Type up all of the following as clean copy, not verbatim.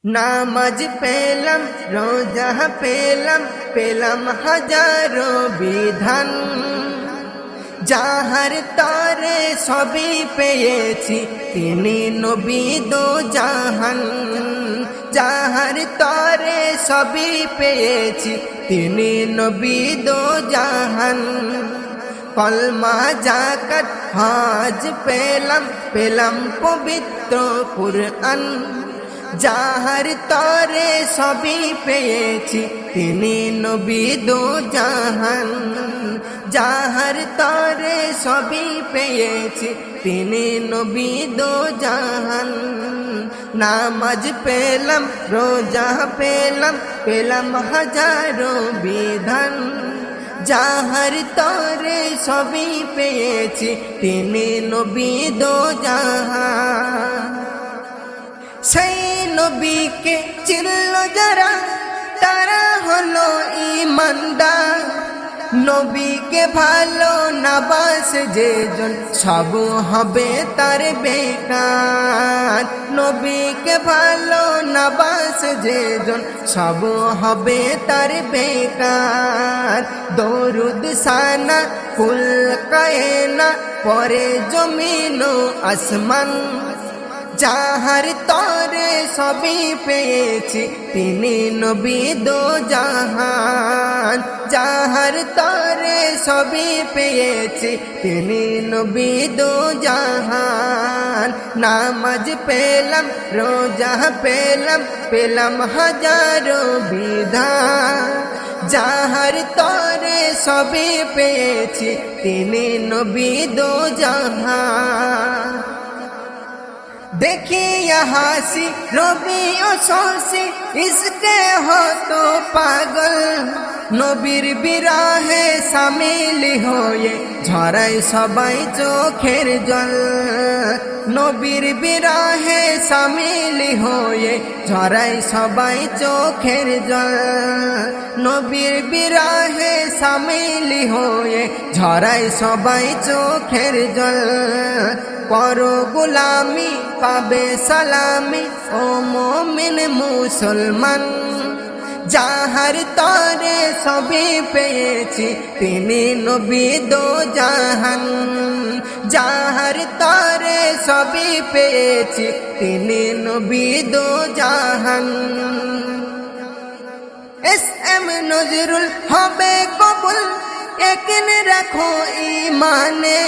নামাজ পেলাম, রোজা পেলাম, পেলাম হাজারো বিধান। যাহার তরে সবই পেয়েছি, তিনি নবী দো জাহান। যাহার তরে সবই পেয়েছি, তিনি নবী দো জাহান। কলমা যাকাত হজ পেলাম, পেলাম পবিত্র কুরআন। যাহার তরে সবই পেয়েছি, তিনি নবী দো জাহান। যাহার তরে সবই পেয়েছি, তিনি নবী দো জাহান। নামাজ পেলাম, রোজা পেলাম, পেলাম হাজারো বিধান। যাহার তরে সবই পেয়েছি, তিনি নবী দো জাহান। সেই নবীকে চিনল যারা, তারা হলো ঈমানদার। নবীকে ভালো না বাসে যেজন, সব হবে তার বেকার। নবীকে ভালো না বাসে যেজন, সব হবে তার বেকার। দরুদ সানা কুল কায়না, পরে জমিন ও আসমান। যাহার তরে সবই পেয়েছি, তিনি নবী দো জাহান। যাহার তরে সবই পেয়েছি, তিনি নবী দো জাহান। নামাজ পেলাম, রোজা পেলাম, পেলাম হাজারো বিধান। যাহার তরে সবই পেয়েছি, তিনি নবী দো জাহান। देखिए हासी रबी और सोसी, इसके हो तो पागल। নবীর বিরাহে সামিল হয়ে ঝরাই সবাই চোখের জল। নবীর বিরাহে সামিল হয়ে ঝরাই সবাই চোখের জল। নবীর বিরাহে সামিল হয়ে ঝরাই সবাই চোখের জল। করো গুলামি, পাবে সালামি, ও মুমিন মুসলমান। যাহার তরে সবই পেয়েছি, তিনি নবী দো জাহান। যাহার তরে সবই পেয়েছি, তিনি নবী দো জাহান। এস.এম. নজরুল হবে কবুল, একিন রাখো ঈমানে।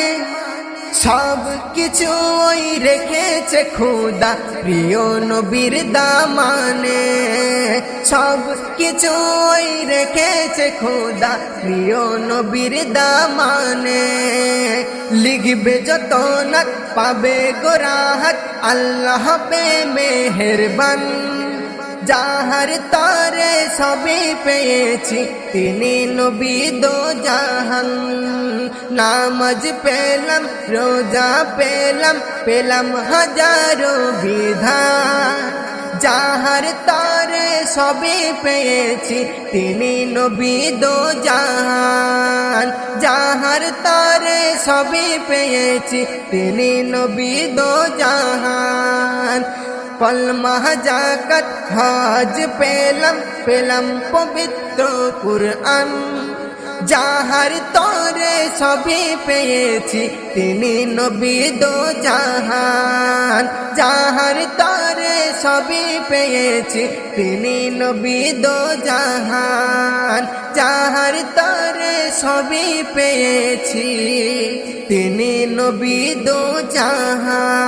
সব কিছু ওই রেখেছে খোদা, প্রিয় নবীর দামানে। সব কিছু ওই রেখেছে খোদা, প্রিয় নবীর দামানে। লিখবে যত নাত, পাবে গোরাহাত, আল্লাহ হবে মেহেরবান। যাহার তরে সবই পেয়েছি, তিনি নবী দো জাহান। নামাজ পেলাম, রোজা পেলাম, পেলাম হাজারো বিধান। যাহার তরে সবই পেয়েছি, তিনি নবী দো জাহান। যাহার তরে সবই পেয়েছি, তিনি নবী দো জাহান। কলমা যাকাত হজ পেলাম, পেলাম পবিত্র কুরআন। যাহার তরে সবই পেয়েছি, তিনি নবী দো জাহান। যাহার তরে সবই পেয়েছি, তিনি নবী দো জাহান। যাহার তরে সবই পেয়েছি, তিনি নবী দো জাহান।